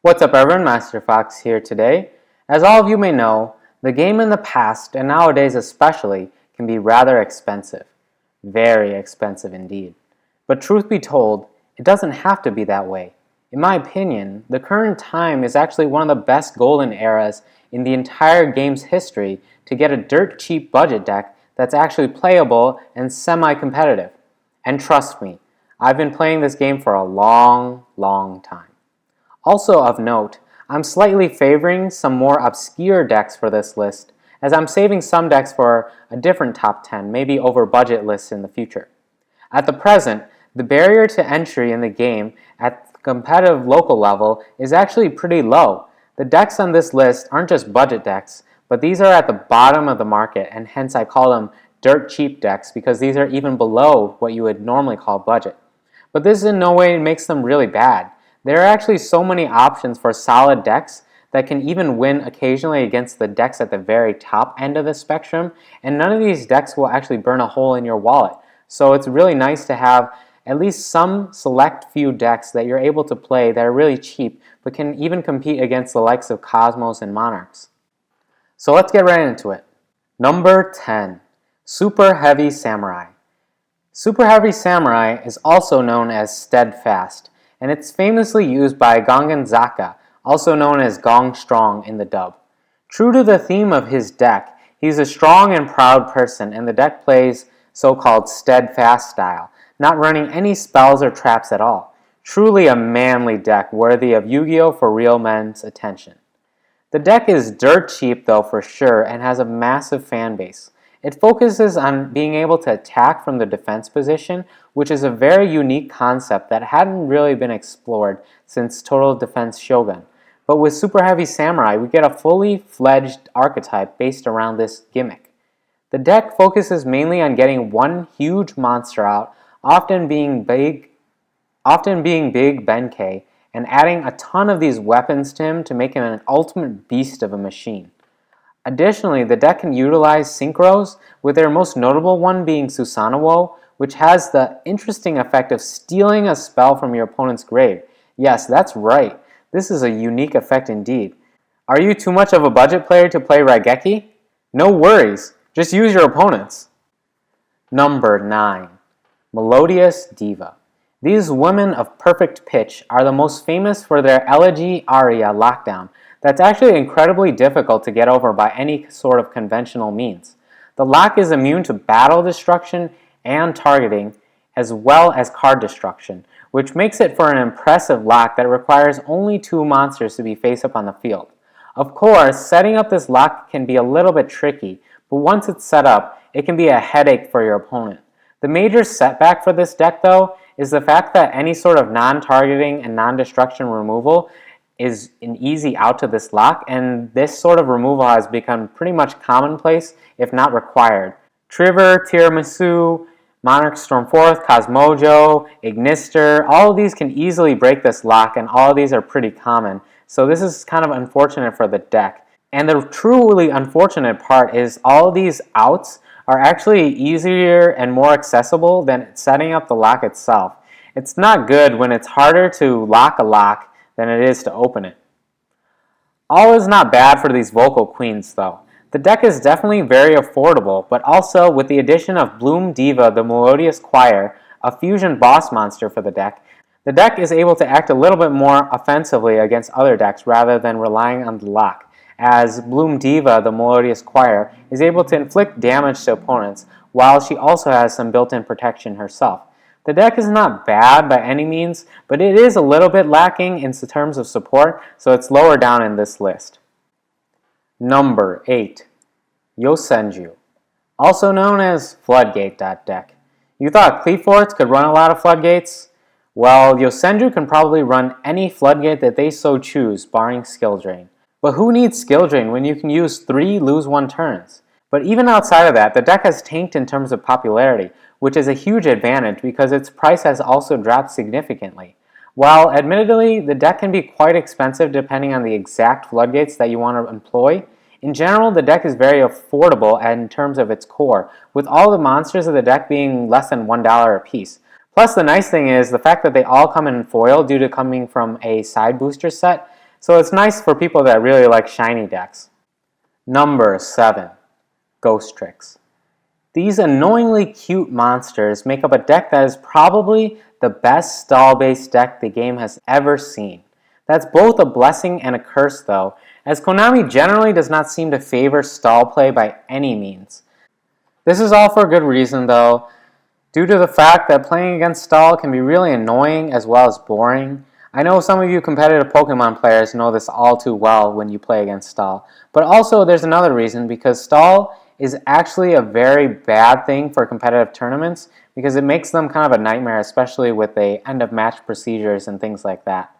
What's up everyone, Master Fox here today. As all of you may know, the game in the past, and nowadays especially, can be rather expensive. Very expensive indeed. But truth be told, it doesn't have to be that way. In my opinion, the current time is actually one of the best golden eras in the entire game's history to get a dirt cheap budget deck that's actually playable and semi-competitive. And trust me, I've been playing this game for a long time. Also of note, I'm slightly favoring some more obscure decks for this list, as I'm saving some decks for a different top 10, maybe over budget lists in the future. At the present, the barrier to entry in the game at the competitive local level is actually pretty low. The decks on this list aren't just budget decks, but these are at the bottom of the market, and hence I call them dirt cheap decks because these are even below what you would normally call budget. But this in no way makes them really bad. There are actually so many options for solid decks that can even win occasionally against the decks at the very top end of the spectrum, and none of these decks will actually burn a hole in your wallet. So it's really nice to have at least some select few decks that you're able to play that are really cheap but can even compete against the likes of Cosmos and Monarchs. So let's get right into it. Number 10. Superheavy Samurai. Superheavy Samurai is also known as Steadfast, and it's famously used by Gonganzaka, also known as Gong Strong in the dub. True to the theme of his deck, he's a strong and proud person, and the deck plays so-called steadfast style, not running any spells or traps at all. Truly a manly deck worthy of Yu-Gi-Oh! For real men's attention. The deck is dirt cheap though for sure and has a massive fan base. It focuses on being able to attack from the defense position, which is a very unique concept that hadn't really been explored since Total Defense Shogun. But with Superheavy Samurai, we get a fully fledged archetype based around this gimmick. The deck focuses mainly on getting one huge monster out, often being big Benkei, and adding a ton of these weapons to him to make him an ultimate beast of a machine. Additionally, the deck can utilize synchros, with their most notable one being Susanoo, which has the interesting effect of stealing a spell from your opponent's grave. Yes, that's right. This is a unique effect indeed. Are you too much of a budget player to play Raigeki? No worries, just use your opponents. Number 9. Melodious Diva. These women of perfect pitch are the most famous for their elegy aria lockdown that's actually incredibly difficult to get over by any sort of conventional means. The lock is immune to battle destruction and targeting, as well as card destruction, which makes it for an impressive lock that requires only 2 monsters to be face up on the field. Of course, setting up this lock can be a little bit tricky, but once it's set up, it can be a headache for your opponent. The major setback for this deck, though, is the fact that any sort of non-targeting and non-destruction removal is an easy out to this lock, and this sort of removal has become pretty much commonplace, if not required. Trigger, Tiramisu, Monarch Stormforth, Cosmojo, Ignister, all of these can easily break this lock, and all of these are pretty common. So this is kind of unfortunate for the deck. And the truly unfortunate part is all of these outs are actually easier and more accessible than setting up the lock itself. It's not good when it's harder to lock a lock than it is to open it. All is not bad for these vocal queens though. The deck is definitely very affordable, but also with the addition of Bloom Diva, the Melodious Choir, a fusion boss monster for the deck is able to act a little bit more offensively against other decks rather than relying on the lock, as Bloom Diva, the Melodious Choir, is able to inflict damage to opponents, while she also has some built-in protection herself. The deck is not bad by any means, but it is a little bit lacking in terms of support, so it's lower down in this list. Number 8. Yosenju, also known as Floodgate deck. You thought Cleaforts could run a lot of Floodgates? Well, Yosenju can probably run any Floodgate that they so choose, barring skill drain. But who needs skill drain when you can use 3 lose-1 turns? But even outside of that, the deck has tanked in terms of popularity, which is a huge advantage because its price has also dropped significantly. While admittedly, the deck can be quite expensive depending on the exact floodgates that you want to employ, in general, the deck is very affordable in terms of its core, with all the monsters of the deck being less than $1 a piece. Plus, the nice thing is the fact that they all come in foil due to coming from a side booster set, So it's nice for people that really like shiny decks. Number 7. Ghostricks. These annoyingly cute monsters make up a deck that is probably the best stall-based deck the game has ever seen. That's both a blessing and a curse though, as Konami generally does not seem to favor stall play by any means. This is all for good reason though, due to the fact that playing against stall can be really annoying as well as boring. I know some of you competitive Pokemon players know this all too well when you play against stall, but also there's another reason, because stall is actually a very bad thing for competitive tournaments because it makes them kind of a nightmare, especially with the end of match procedures and things like that.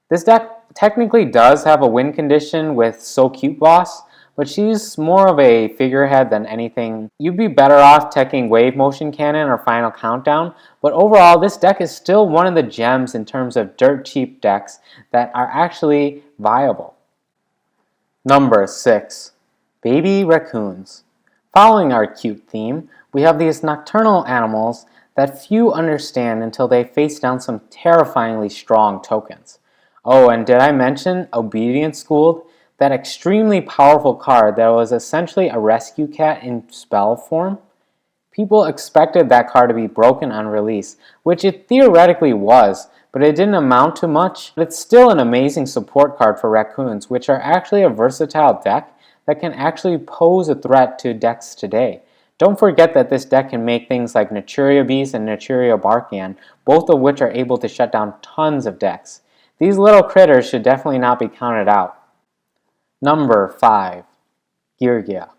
This deck technically does have a win condition with So Cute Boss, but she's more of a figurehead than anything. You'd be better off taking Wave Motion Cannon or Final Countdown, but overall this deck is still one of the gems in terms of dirt cheap decks that are actually viable. Number 6. Baby Raccoons. Following our cute theme, we have these nocturnal animals that few understand until they face down some terrifyingly strong tokens. Oh, and did I mention Obedience Schooled? That extremely powerful card that was essentially a rescue cat in spell form? People expected that card to be broken on release, which it theoretically was, but it didn't amount to much. But it's still an amazing support card for Raccoons, which are actually a versatile deck that can actually pose a threat to decks today. Don't forget that this deck can make things like Naturia Beast and Naturia Barkian, both of which are able to shut down tons of decks. These little critters should definitely not be counted out. Number 5. Geargia.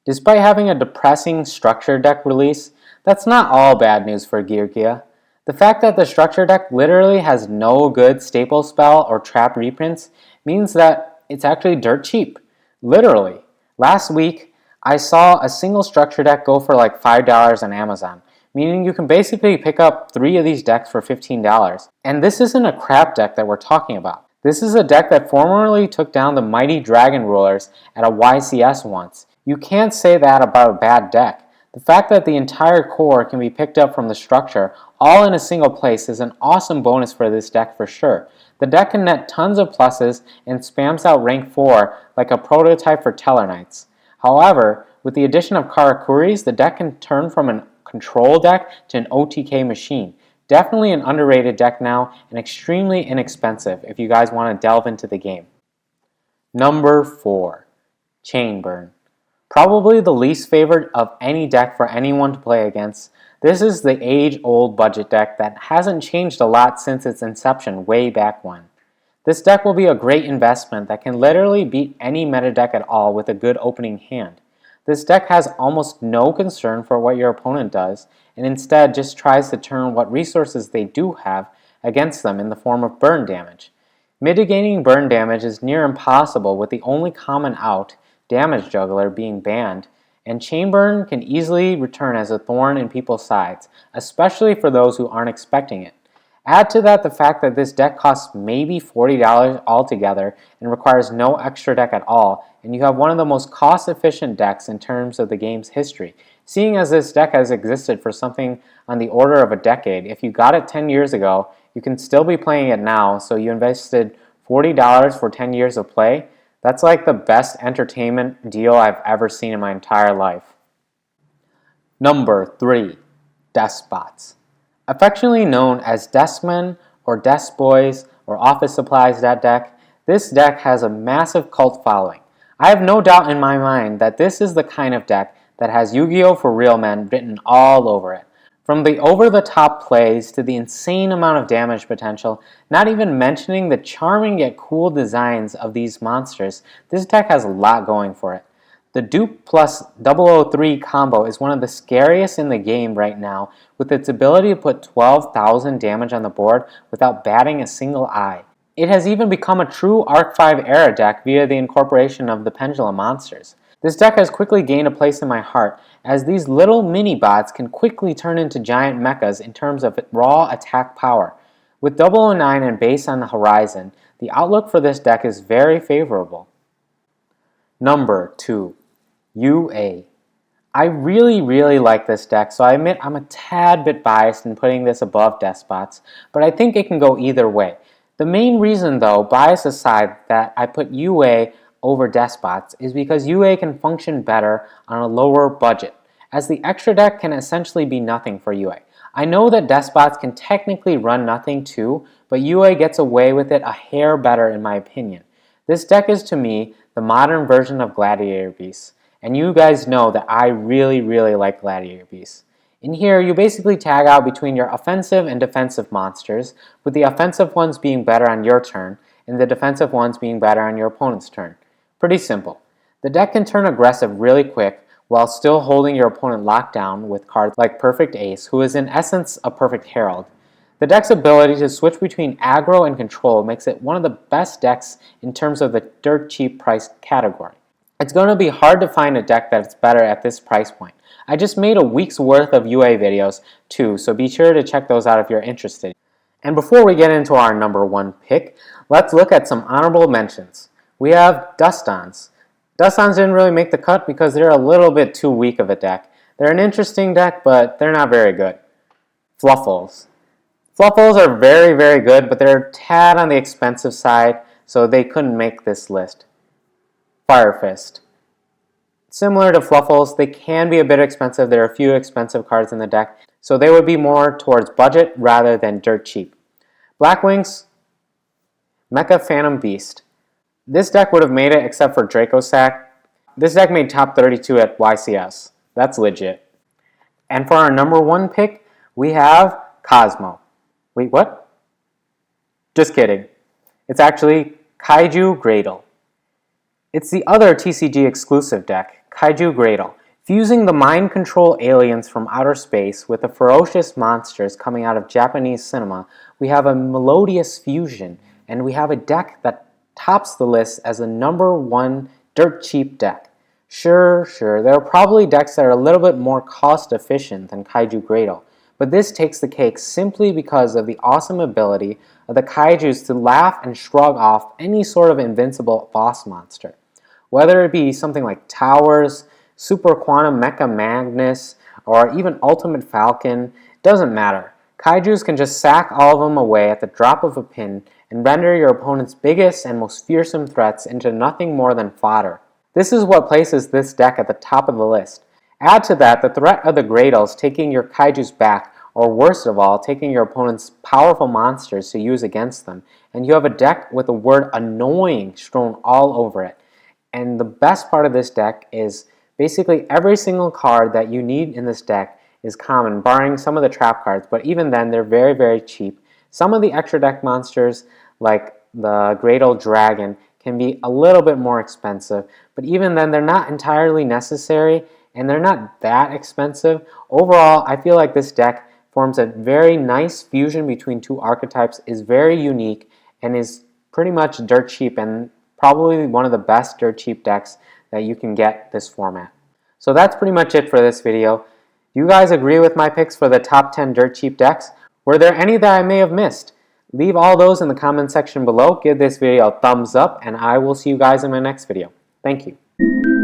Despite having a depressing structure deck release, that's not all bad news for Geargia. The fact that the structure deck literally has no good staple spell or trap reprints means that it's actually dirt cheap. Literally. Last week, I saw a single structure deck go for like $5 on Amazon, meaning you can basically pick up 3 of these decks for $15. And this isn't a crap deck that we're talking about. This is a deck that formerly took down the mighty Dragon Rulers at a YCS once. You can't say that about a bad deck. The fact that the entire core can be picked up from the structure all in a single place is an awesome bonus for this deck for sure. The deck can net tons of pluses and spams out rank 4 like a prototype for Tellarknights. However, with the addition of Karakuris, the deck can turn from a control deck to an OTK machine. Definitely an underrated deck now and extremely inexpensive if you guys want to delve into the game. Number 4. Chainburn. Probably the least favorite of any deck for anyone to play against. This is the age-old budget deck that hasn't changed a lot since its inception way back when. This deck will be a great investment that can literally beat any meta deck at all with a good opening hand. This deck has almost no concern for what your opponent does, and instead just tries to turn what resources they do have against them in the form of burn damage. Mitigating burn damage is near impossible with the only common out, Damage Juggler, being banned, and Chainburn can easily return as a thorn in people's sides, especially for those who aren't expecting it. Add to that the fact that this deck costs maybe $40 altogether and requires no extra deck at all, and you have one of the most cost-efficient decks in terms of the game's history. Seeing as this deck has existed for something on the order of a decade, if you got it 10 years ago, you can still be playing it now, so you invested $40 for 10 years of play. That's like the best entertainment deal I've ever seen in my entire life. Number 3. Deskbots. Affectionately known as Deskmen or Desk Boys or Office Supplies deck, this deck has a massive cult following. I have no doubt in my mind that this is the kind of deck that has Yu-Gi-Oh! For Real Men written all over it. From the over-the-top plays to the insane amount of damage potential, not even mentioning the charming yet cool designs of these monsters, this deck has a lot going for it. The Dupe plus 003 combo is one of the scariest in the game right now, with its ability to put 12,000 damage on the board without batting a single eye. It has even become a true Arc 5 era deck via the incorporation of the Pendulum monsters. This deck has quickly gained a place in my heart, as these little mini-bots can quickly turn into giant mechas in terms of raw attack power. With 009 and base on the horizon, the outlook for this deck is very favorable. Number 2. UA. I really like this deck, so I admit I'm a tad bit biased in putting this above Deskbots, but I think it can go either way. The main reason though, bias aside, that I put UA over Deskbots is because UA can function better on a lower budget, as the extra deck can essentially be nothing for UA. I know that Deskbots can technically run nothing too, but UA gets away with it a hair better in my opinion. This deck is to me the modern version of Gladiator Beasts, and you guys know that I really like Gladiator Beasts. In here, you basically tag out between your offensive and defensive monsters, with the offensive ones being better on your turn, and the defensive ones being better on your opponent's turn. Pretty simple. The deck can turn aggressive really quick, while still holding your opponent locked down with cards like Perfect Ace, who is in essence a perfect herald. The deck's ability to switch between aggro and control makes it one of the best decks in terms of the dirt cheap price category. It's going to be hard to find a deck that's better at this price point. I just made a week's worth of UA videos too, so be sure to check those out if you're interested. And before we get into our number one pick, let's look at some honorable mentions. We have Dustons. Dustons didn't really make the cut because they're a little bit too weak of a deck. They're an interesting deck, but they're not very good. Fluffles. Fluffles are very good, but they're a tad on the expensive side, so they couldn't make this list. Fire Fist. Similar to Fluffles, they can be a bit expensive. There are a few expensive cards in the deck, so they would be more towards budget rather than dirt cheap. Blackwings, Mecha Phantom Beast. This deck would have made it except for Dracosack. This deck made top 32 at YCS. That's legit. And for our number one pick, we have Cosmo. Wait, what? Just kidding. It's actually Kaiju Gradle. It's the other TCG exclusive deck, Kaiju Gradle. Fusing the mind control aliens from outer space with the ferocious monsters coming out of Japanese cinema, we have a melodious fusion, and we have a deck that tops the list as the number one dirt cheap deck. Sure, there are probably decks that are a little bit more cost efficient than Kaiju Gradle, but this takes the cake simply because of the awesome ability of the Kaijus to laugh and shrug off any sort of invincible boss monster. Whether it be something like Towers, Super Quantum Mecha Magnus, or even Ultimate Falcon, doesn't matter. Kaijus can just sack all of them away at the drop of a pin and render your opponent's biggest and most fearsome threats into nothing more than fodder. This is what places this deck at the top of the list. Add to that the threat of the Gradles taking your Kaijus back, or worst of all, taking your opponent's powerful monsters to use against them, and you have a deck with the word annoying strewn all over it. And the best part of this deck is basically every single card that you need in this deck is common, barring some of the trap cards, but even then they're very cheap. Some of the extra deck monsters, like the Gradle Dragon, can be a little bit more expensive, but even then they're not entirely necessary and they're not that expensive. Overall, I feel like this deck forms a very nice fusion between two archetypes, is very unique, and is pretty much dirt cheap and probably one of the best dirt cheap decks that you can get this format. So that's pretty much it for this video. You guys agree with my picks for the top 10 dirt cheap decks? Were there any that I may have missed? Leave all those in the comment section below. Give this video a thumbs up, and I will see you guys in my next video. Thank you.